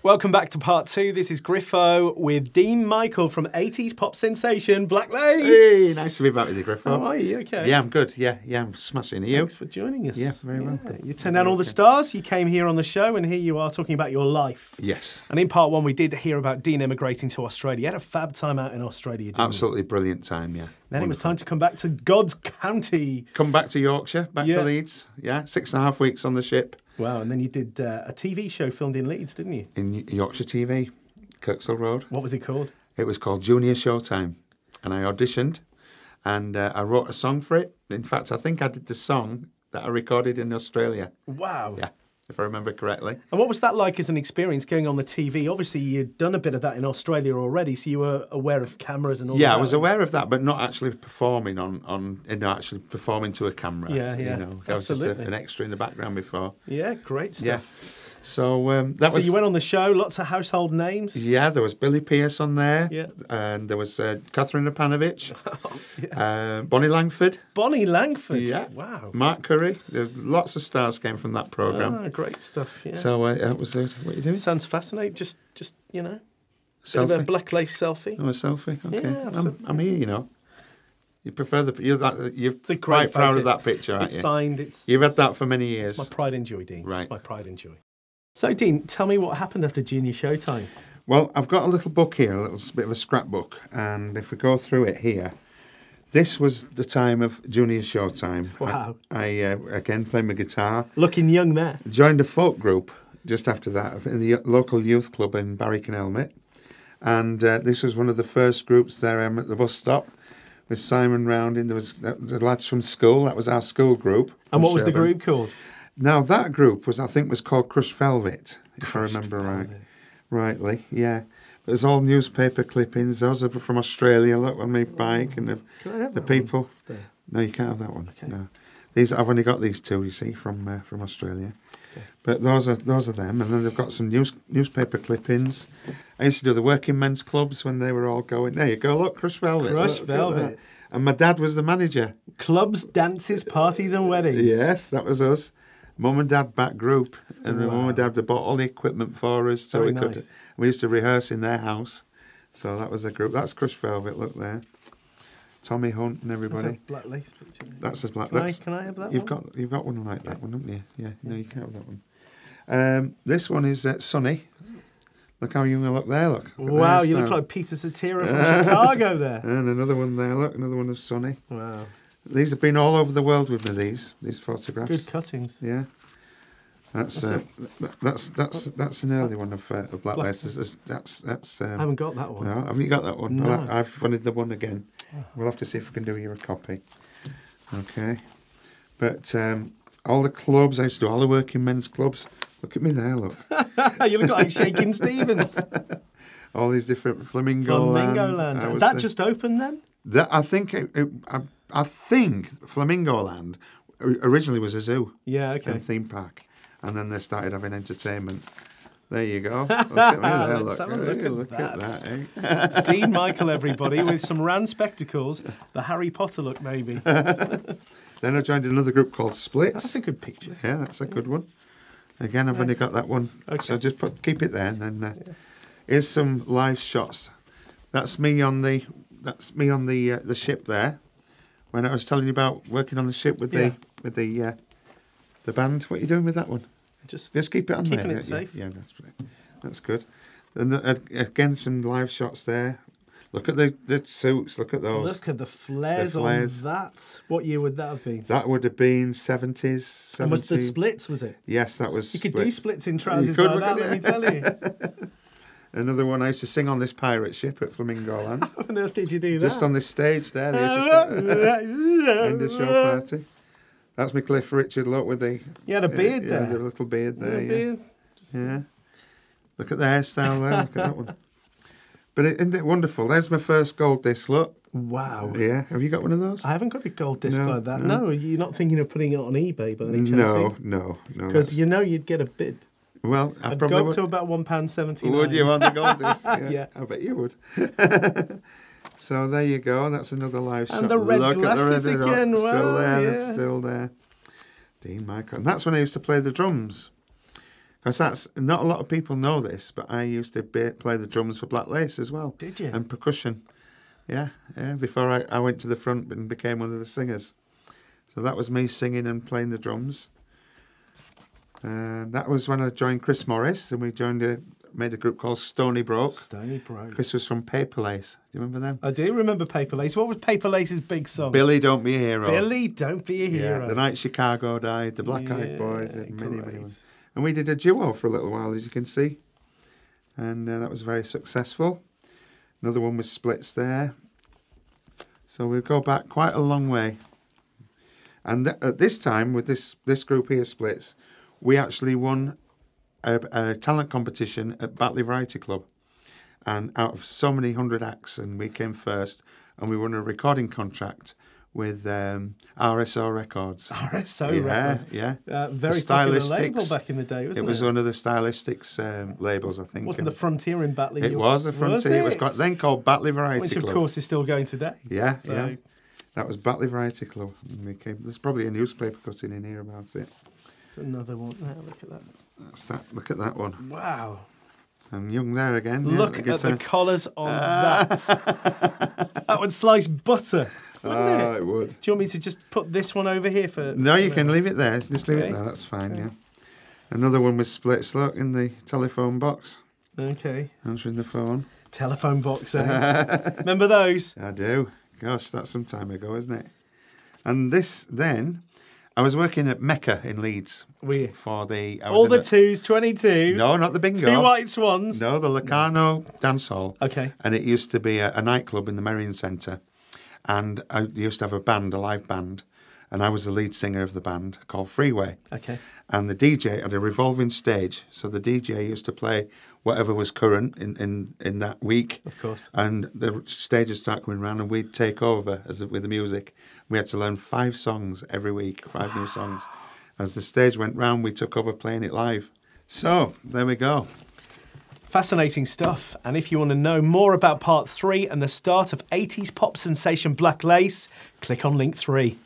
Welcome back to part 2. This is Griffo with Dene Michael from 80s pop sensation Black Lace. Hey, nice to be back with you, Griffo. How are you? Okay. Yeah, I'm good. Yeah, I'm smashing. Are you? Thanks for joining us. Yeah, very welcome. You turned down all the stars. You came here on the show, and here you are talking about your life. Yes. And in part 1, we did hear about Dene emigrating to Australia. You had a fab time out in Australia, didn't Absolutely brilliant time, yeah. Then it was time to come back to God's County. Come back to Yorkshire, back to Leeds. Yeah, 6.5 weeks on the ship. Wow, and then you did a TV show filmed in Leeds, didn't you? In Yorkshire TV, Kirksall Road. What was it called? It was called Junior Showtime. And I auditioned and I wrote a song for it. In fact, I think I did the song that I recorded in Australia. Wow. Yeah, if I remember correctly. And what was that like as an experience going on the TV? Obviously, you'd done a bit of that in Australia already, so you were aware of cameras and all that. Yeah, I was aware of that, but not actually performing actually performing to a camera. Yeah, yeah. You know, I was just an extra in the background before. Yeah, great stuff. Yeah. So so you went on the show, lots of household names. Yeah, there was Billy Pearce on there. Yeah. And there was Catherine Opanovich. Bonnie Langford. Bonnie Langford. Yeah. Wow. Mark Curry. Lots of stars came from that programme. Ah, great stuff. Yeah. So that was what are you doing? Sounds fascinating. Just you know, Selfie. bit of a Black Lace selfie. Oh, a selfie. Okay. Yeah, absolutely. I'm here, you know. You prefer you're It's a great quite proud photo. of that picture, aren't It's you? signed. You've had that for many years. It's my pride and joy, Dean. Right. It's my pride and joy. So, Dean, tell me what happened after Junior Showtime. Well, I've got a little book here, a little bit of a scrapbook, and if we go through it here, this was the time of Junior Showtime. Wow. I again, played my guitar. Looking young there. Joined a folk group just after that in the local youth club in Barryconhelmet. And this was one of the first groups there at the bus stop with Simon Rounding. There was the lads from school. That was our school group. And what was the group called? Now, that group was called Crushed Velvet, if I remember rightly. Yeah. There's all newspaper clippings. Those are from Australia. Look on my bike. And the people. There. No, you can't have that one. Okay. No. I've only got these two, you see, from Australia. Okay. But those are them. And then they've got some newspaper clippings. I used to do the working men's clubs when they were all going. There you go. Look, Crushed Velvet. Crushed Velvet. And my dad was the manager. Clubs, dances, parties and weddings. Yes, that was us. Mum and Dad back group, and Mum and Dad they bought all the equipment for us, so we used to rehearse in their house. So that was a group. That's Crushed Velvet. Look there, Tommy Hunt and everybody. That's a Black Lace picture. That's a Black. Can I have that? You've got one like that one, haven't you? Yeah. No, you can't have that one. This one is Sonny. Look how young I look there. Look. Wow, you look like Peter Cetera from Chicago there. And another one there. Look, another one of Sonny. Wow. These have been all over the world with me. These photographs. Good cuttings. Yeah, that's an early one of Black Lace. That's. I haven't got that one. No, haven't you got that one? No. Well, I've funded the one again. We'll have to see if we can do you a copy. Okay, but all the clubs I used to do, all the working men's clubs. Look at me there. Look. You look like Shakin' Stevens. All these different Flamingo Land. That just opened then? I think Flamingo Land originally was a zoo. Yeah, okay. And theme park. And then they started having entertainment. There you go. Look at me there. Let's have a look at that. Eh? Dene Michael, everybody, with some round spectacles. The Harry Potter look, maybe. Then I joined another group called Splits. That's a good picture. Yeah, that's a good one. Again, I've only got that one. Okay. So just keep it there. And then here's some live shots. That's me on the ship there. When I was telling you about working on the ship with the band, what are you doing with that one? Just keep it on there. Keeping it safe. Yeah, that's good. And again, some live shots there. Look at the suits. Look at those. Look at the flares on that. What year would that have been? That would have been 70s. And was the Splits? Was it? Yes, that was. You could do splits in trousers like that. Let me tell you. Another one, I used to sing on this pirate ship at Flamingo Land. How on earth did you do that? Just on this stage there. End of show party. That's me, Cliff Richard. Look with the. You had a beard there. Yeah, the little beard there. Yeah. Beard. Yeah. Look at the hairstyle there. Look at that one. But isn't it wonderful? There's my first gold disc. Look. Wow. Yeah. Have you got one of those? I haven't got a gold disc like that. No, you're not thinking of putting it on eBay by any chance? No. Because you know you'd get a bid. Well, I'd probably go up to about £1.79. Would you on the gold disc? Yeah. I bet you would. So there you go. That's another live shot. And the red glasses again. Wow, still there. yeah. It's still there. Dene Michael. And that's when I used to play the drums. Because that's not a lot of people know this, but I used to play the drums for Black Lace as well. Did you? And percussion. Yeah. Before I went to the front and became one of the singers. So that was me singing and playing the drums. And that was when I joined Chris Morris, and we made a group called Stony Broke. Stony Broke. Chris was from Paper Lace. Do you remember them? I do remember Paper Lace. What was Paper Lace's big song? Billy, Don't Be a Hero. Billy, Don't Be a Hero. Yeah, The Night Chicago Died, The Black Eyed Boys, and many ones. And we did a duo for a little while, as you can see. And that was very successful. Another one was Splits there. So we go back quite a long way. And at this time, with this group here, Splits, we actually won a talent competition at Batley Variety Club. And out of so many 100 acts, and we came first, and we won a recording contract with RSO Records. RSO Records. Yeah. Very popular label back in the day, wasn't it? It was one of the Stylistics labels, I think. Wasn't the Frontier in Batley? It was the Frontier. It was then called Batley Variety Club. Which, of course, is still going today. Yeah, yeah. That was Batley Variety Club. And there's probably a newspaper cutting in here about it. It's another one there. Look at that. That's that. Look at that one. Wow. I'm young there again. Look at the collars on that. That would slice butter. Oh, it would. Do you want me to just put this one over here for... No, you can leave it there. Just leave it there. That's fine, yeah. Another one with Splits. Look, in the telephone box. Okay. Answering the phone. Telephone box, eh? Remember those? I do. Gosh, that's some time ago, isn't it? And this, then, I was working at Mecca in Leeds. For the... All the twos, 22. No, not the bingo. 2 white swans. No, the Locarno Dance Hall. Okay. And it used to be a nightclub in the Merrion Centre. And I used to have a band, a live band, and I was the lead singer of the band called Freeway. Okay. And the DJ had a revolving stage, so the DJ used to play whatever was current in that week. Of course. And the stage would start coming around, and we'd take over with the music. We had to learn 5 songs every week, 5 new songs. As the stage went round, we took over playing it live. So, there we go. Fascinating stuff. And if you want to know more about part 3 and the start of 80s pop sensation Black Lace, click on link 3.